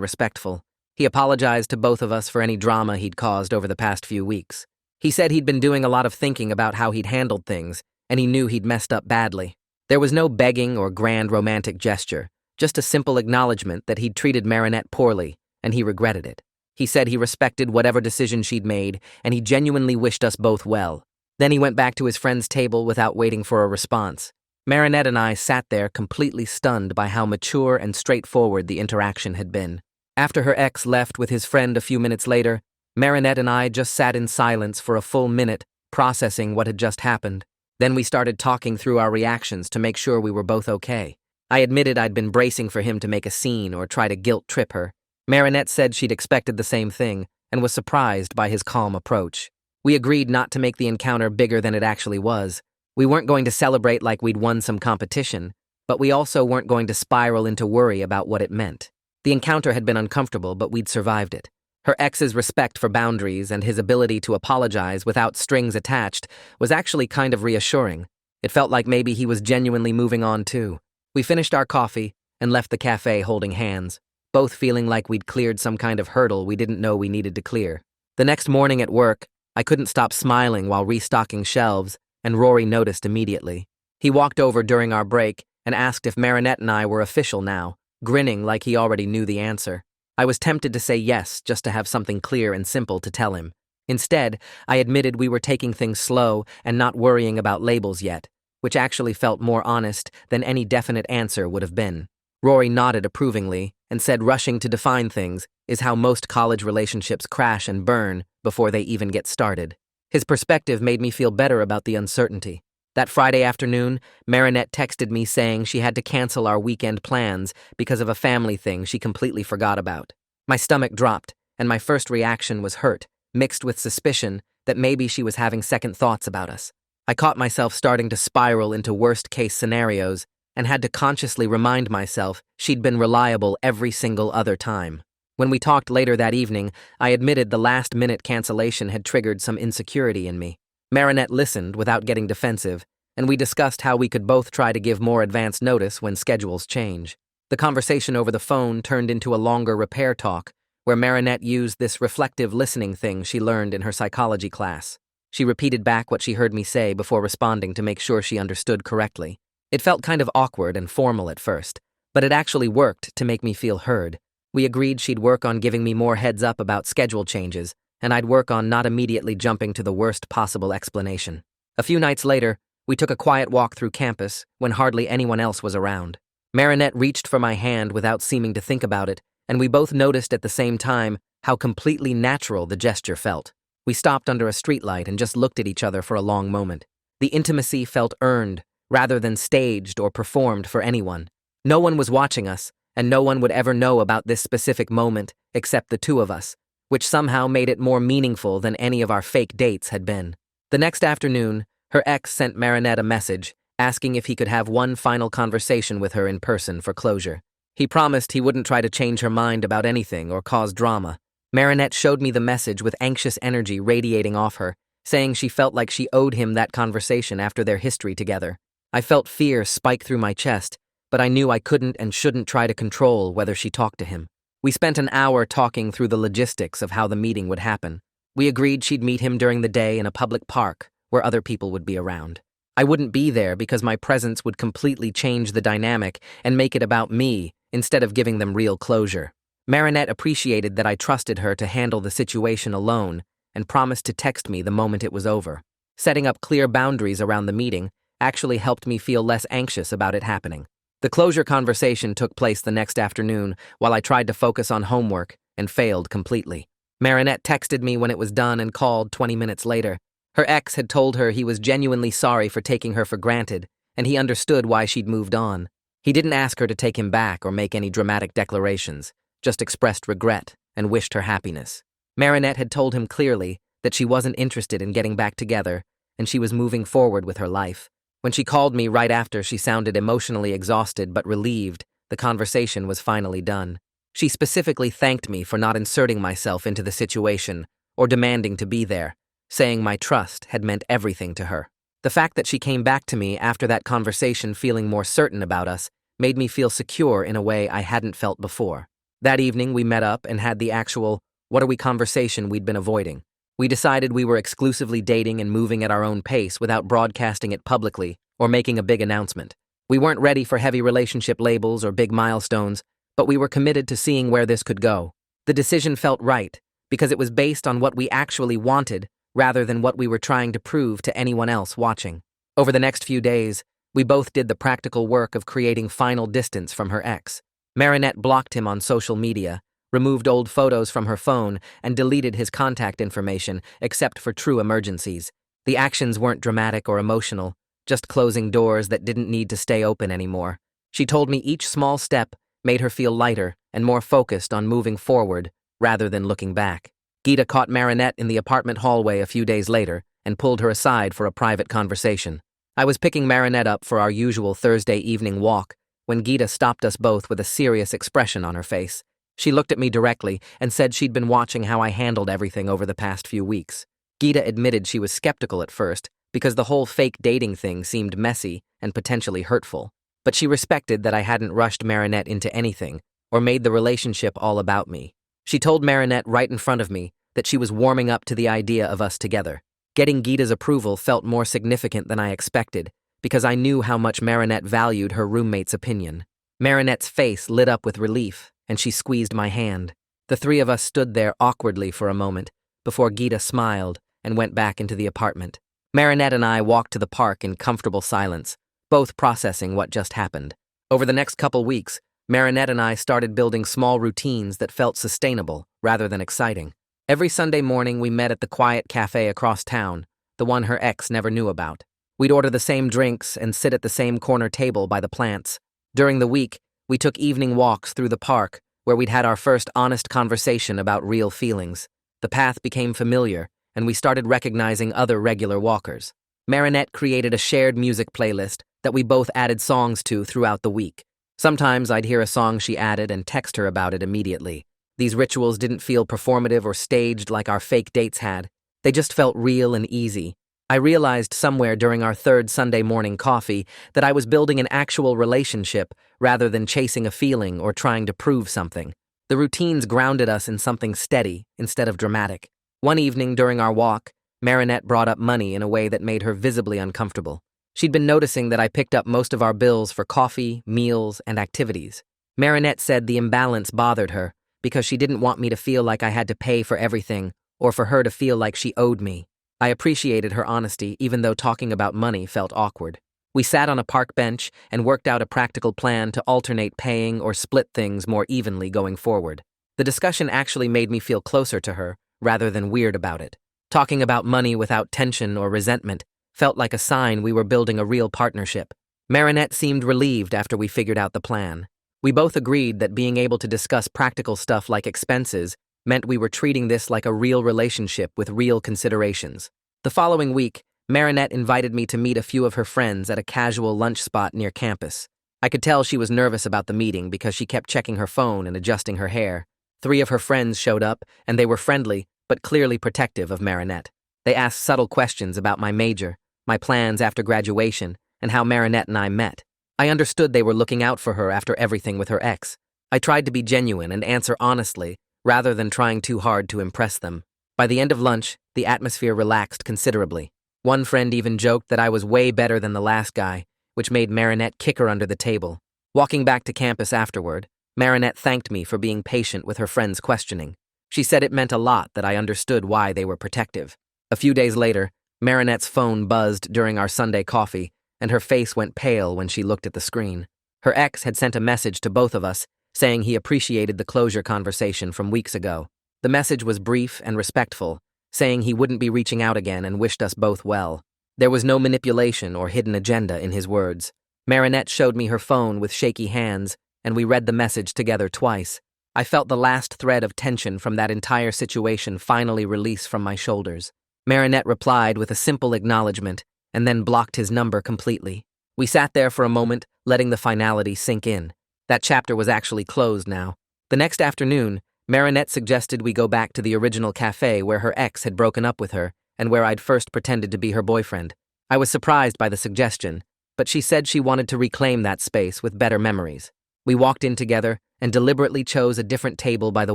respectful. He apologized to both of us for any drama he'd caused over the past few weeks. He said he'd been doing a lot of thinking about how he'd handled things, and he knew he'd messed up badly. There was no begging or grand romantic gesture, just a simple acknowledgement that he'd treated Marinette poorly, and he regretted it. He said he respected whatever decision she'd made, and he genuinely wished us both well. Then he went back to his friend's table without waiting for a response. Marinette and I sat there completely stunned by how mature and straightforward the interaction had been. After her ex left with his friend a few minutes later, Marinette and I just sat in silence for a full minute, processing what had just happened. Then we started talking through our reactions to make sure we were both okay. I admitted I'd been bracing for him to make a scene or try to guilt trip her. Marinette said she'd expected the same thing and was surprised by his calm approach. We agreed not to make the encounter bigger than it actually was. We weren't going to celebrate like we'd won some competition, but we also weren't going to spiral into worry about what it meant. The encounter had been uncomfortable, but we'd survived it. Her ex's respect for boundaries and his ability to apologize without strings attached was actually kind of reassuring. It felt like maybe he was genuinely moving on too. We finished our coffee and left the cafe holding hands, both feeling like we'd cleared some kind of hurdle we didn't know we needed to clear. The next morning at work, I couldn't stop smiling while restocking shelves, and Rory noticed immediately. He walked over during our break and asked if Marinette and I were official now, grinning like he already knew the answer. I was tempted to say yes just to have something clear and simple to tell him. Instead, I admitted we were taking things slow and not worrying about labels yet, which actually felt more honest than any definite answer would have been. Rory nodded approvingly and said rushing to define things is how most college relationships crash and burn before they even get started. His perspective made me feel better about the uncertainty. That Friday afternoon, Marinette texted me saying she had to cancel our weekend plans because of a family thing she completely forgot about. My stomach dropped, and my first reaction was hurt, mixed with suspicion that maybe she was having second thoughts about us. I caught myself starting to spiral into worst-case scenarios and had to consciously remind myself she'd been reliable every single other time. When we talked later that evening, I admitted the last-minute cancellation had triggered some insecurity in me. Marinette listened without getting defensive, and we discussed how we could both try to give more advance notice when schedules change. The conversation over the phone turned into a longer repair talk, where Marinette used this reflective listening thing she learned in her psychology class. She repeated back what she heard me say before responding to make sure she understood correctly. It felt kind of awkward and formal at first, but it actually worked to make me feel heard. We agreed she'd work on giving me more heads up about schedule changes, and I'd work on not immediately jumping to the worst possible explanation. A few nights later, we took a quiet walk through campus when hardly anyone else was around. Marinette reached for my hand without seeming to think about it, and we both noticed at the same time how completely natural the gesture felt. We stopped under a streetlight and just looked at each other for a long moment. The intimacy felt earned, rather than staged or performed for anyone. No one was watching us, and no one would ever know about this specific moment except the two of us, which somehow made it more meaningful than any of our fake dates had been. The next afternoon, her ex sent Marinette a message, asking if he could have one final conversation with her in person for closure. He promised he wouldn't try to change her mind about anything or cause drama. Marinette showed me the message with anxious energy radiating off her, saying she felt like she owed him that conversation after their history together. I felt fear spike through my chest, but I knew I couldn't and shouldn't try to control whether she talked to him. We spent an hour talking through the logistics of how the meeting would happen. We agreed she'd meet him during the day in a public park where other people would be around. I wouldn't be there because my presence would completely change the dynamic and make it about me instead of giving them real closure. Marinette appreciated that I trusted her to handle the situation alone and promised to text me the moment it was over. Setting up clear boundaries around the meeting actually helped me feel less anxious about it happening. The closure conversation took place the next afternoon while I tried to focus on homework and failed completely. Marinette texted me when it was done and called 20 minutes later. Her ex had told her he was genuinely sorry for taking her for granted, and he understood why she'd moved on. He didn't ask her to take him back or make any dramatic declarations, just expressed regret and wished her happiness. Marinette had told him clearly that she wasn't interested in getting back together, and she was moving forward with her life. When she called me right after, she sounded emotionally exhausted but relieved the conversation was finally done. She specifically thanked me for not inserting myself into the situation or demanding to be there, saying my trust had meant everything to her. The fact that she came back to me after that conversation feeling more certain about us made me feel secure in a way I hadn't felt before. That evening, we met up and had the actual "what are we" conversation we'd been avoiding. We decided we were exclusively dating and moving at our own pace without broadcasting it publicly or making a big announcement. We weren't ready for heavy relationship labels or big milestones, but we were committed to seeing where this could go. The decision felt right because it was based on what we actually wanted rather than what we were trying to prove to anyone else watching. Over the next few days, we both did the practical work of creating final distance from her ex. Marinette blocked him on social media, removed old photos from her phone, and deleted his contact information except for true emergencies. The actions weren't dramatic or emotional, just closing doors that didn't need to stay open anymore. She told me each small step made her feel lighter and more focused on moving forward rather than looking back. Gita caught Marinette in the apartment hallway a few days later and pulled her aside for a private conversation. I was picking Marinette up for our usual Thursday evening walk when Gita stopped us both with a serious expression on her face. She looked at me directly and said she'd been watching how I handled everything over the past few weeks. Gita admitted she was skeptical at first because the whole fake dating thing seemed messy and potentially hurtful, but she respected that I hadn't rushed Marinette into anything or made the relationship all about me. She told Marinette right in front of me that she was warming up to the idea of us together. Getting Gita's approval felt more significant than I expected because I knew how much Marinette valued her roommate's opinion. Marinette's face lit up with relief, and she squeezed my hand. The three of us stood there awkwardly for a moment before Gita smiled and went back into the apartment. Marinette and I walked to the park in comfortable silence, both processing what just happened. Over the next couple weeks, Marinette and I started building small routines that felt sustainable rather than exciting. Every Sunday morning, we met at the quiet cafe across town, the one her ex never knew about. We'd order the same drinks and sit at the same corner table by the plants. During the week, we took evening walks through the park, where we'd had our first honest conversation about real feelings. The path became familiar, and we started recognizing other regular walkers. Marinette created a shared music playlist that we both added songs to throughout the week. Sometimes I'd hear a song she added and text her about it immediately. These rituals didn't feel performative or staged like our fake dates had. They just felt real and easy. I realized somewhere during our third Sunday morning coffee that I was building an actual relationship rather than chasing a feeling or trying to prove something. The routines grounded us in something steady instead of dramatic. One evening during our walk, Marinette brought up money in a way that made her visibly uncomfortable. She'd been noticing that I picked up most of our bills for coffee, meals, and activities. Marinette said the imbalance bothered her because she didn't want me to feel like I had to pay for everything or for her to feel like she owed me. I appreciated her honesty even though talking about money felt awkward. We sat on a park bench and worked out a practical plan to alternate paying or split things more evenly going forward. The discussion actually made me feel closer to her rather than weird about it. Talking about money without tension or resentment felt like a sign we were building a real partnership. Marinette seemed relieved after we figured out the plan. We both agreed that being able to discuss practical stuff like expenses meant we were treating this like a real relationship with real considerations. The following week, Marinette invited me to meet a few of her friends at a casual lunch spot near campus. I could tell she was nervous about the meeting because she kept checking her phone and adjusting her hair. 3 of her friends showed up, and they were friendly, but clearly protective of Marinette. They asked subtle questions about my major, my plans after graduation, and how Marinette and I met. I understood they were looking out for her after everything with her ex. I tried to be genuine and answer honestly, rather than trying too hard to impress them. By the end of lunch, the atmosphere relaxed considerably. One friend even joked that I was way better than the last guy, which made Marinette kick her under the table. Walking back to campus afterward, Marinette thanked me for being patient with her friend's questioning. She said it meant a lot that I understood why they were protective. A few days later, Marinette's phone buzzed during our Sunday coffee, and her face went pale when she looked at the screen. Her ex had sent a message to both of us, saying he appreciated the closure conversation from weeks ago. The message was brief and respectful, saying he wouldn't be reaching out again and wished us both well. There was no manipulation or hidden agenda in his words. Marinette showed me her phone with shaky hands, and we read the message together twice. I felt the last thread of tension from that entire situation finally release from my shoulders. Marinette replied with a simple acknowledgement, and then blocked his number completely. We sat there for a moment, letting the finality sink in. That chapter was actually closed now. The next afternoon, Marinette suggested we go back to the original cafe where her ex had broken up with her and where I'd first pretended to be her boyfriend. I was surprised by the suggestion, but she said she wanted to reclaim that space with better memories. We walked in together and deliberately chose a different table by the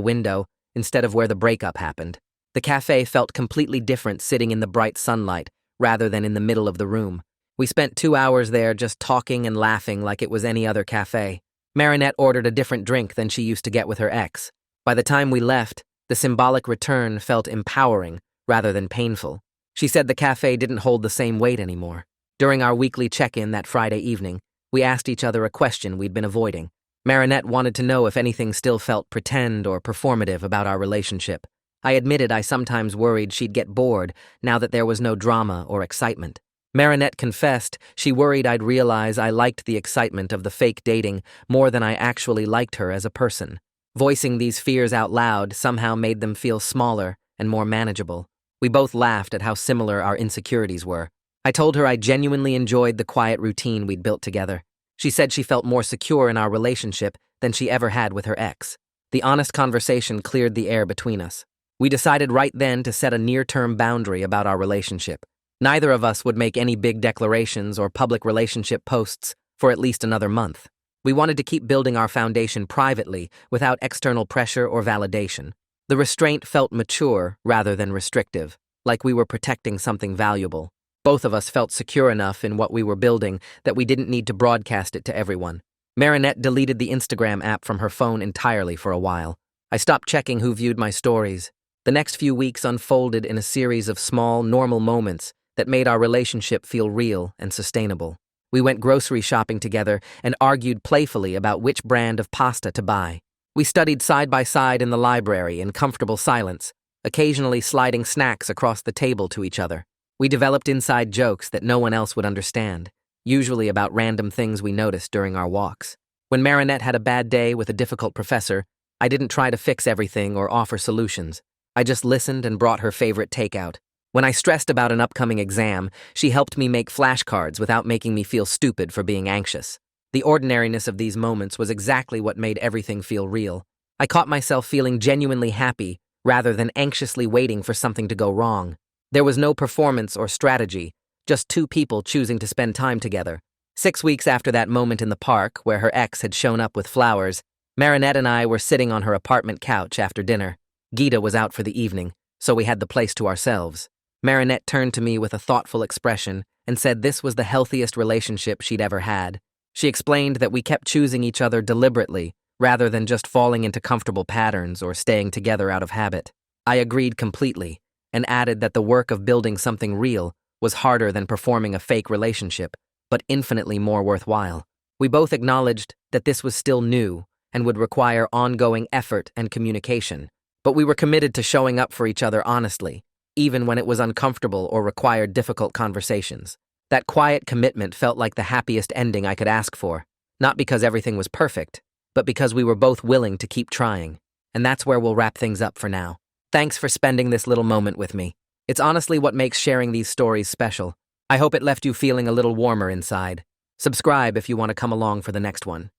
window instead of where the breakup happened. The cafe felt completely different sitting in the bright sunlight rather than in the middle of the room. We spent 2 hours there just talking and laughing like it was any other cafe. Marinette ordered a different drink than she used to get with her ex. By the time we left, the symbolic return felt empowering rather than painful. She said the cafe didn't hold the same weight anymore. During our weekly check-in that Friday evening, we asked each other a question we'd been avoiding. Marinette wanted to know if anything still felt pretend or performative about our relationship. I admitted I sometimes worried she'd get bored now that there was no drama or excitement. Marinette confessed she worried I'd realize I liked the excitement of the fake dating more than I actually liked her as a person. Voicing these fears out loud somehow made them feel smaller and more manageable. We both laughed at how similar our insecurities were. I told her I genuinely enjoyed the quiet routine we'd built together. She said she felt more secure in our relationship than she ever had with her ex. The honest conversation cleared the air between us. We decided right then to set a near-term boundary about our relationship. Neither of us would make any big declarations or public relationship posts for at least another month. We wanted to keep building our foundation privately without external pressure or validation. The restraint felt mature rather than restrictive, like we were protecting something valuable. Both of us felt secure enough in what we were building that we didn't need to broadcast it to everyone. Marinette deleted the Instagram app from her phone entirely for a while. I stopped checking who viewed my stories. The next few weeks unfolded in a series of small, normal moments that made our relationship feel real and sustainable. We went grocery shopping together and argued playfully about which brand of pasta to buy. We studied side by side in the library in comfortable silence, occasionally sliding snacks across the table to each other. We developed inside jokes that no one else would understand, usually about random things we noticed during our walks. When Marinette had a bad day with a difficult professor, I didn't try to fix everything or offer solutions. I just listened and brought her favorite takeout. When I stressed about an upcoming exam, she helped me make flashcards without making me feel stupid for being anxious. The ordinariness of these moments was exactly what made everything feel real. I caught myself feeling genuinely happy rather than anxiously waiting for something to go wrong. There was no performance or strategy, just two people choosing to spend time together. 6 weeks after that moment in the park where her ex had shown up with flowers, Marinette and I were sitting on her apartment couch after dinner. Gita was out for the evening, so we had the place to ourselves. Marinette turned to me with a thoughtful expression and said this was the healthiest relationship she'd ever had. She explained that we kept choosing each other deliberately rather than just falling into comfortable patterns or staying together out of habit. I agreed completely and added that the work of building something real was harder than performing a fake relationship, but infinitely more worthwhile. We both acknowledged that this was still new and would require ongoing effort and communication, but we were committed to showing up for each other honestly, even when it was uncomfortable or required difficult conversations. That quiet commitment felt like the happiest ending I could ask for, not because everything was perfect, but because we were both willing to keep trying. And that's where we'll wrap things up for now. Thanks for spending this little moment with me. It's honestly what makes sharing these stories special. I hope it left you feeling a little warmer inside. Subscribe if you want to come along for the next one.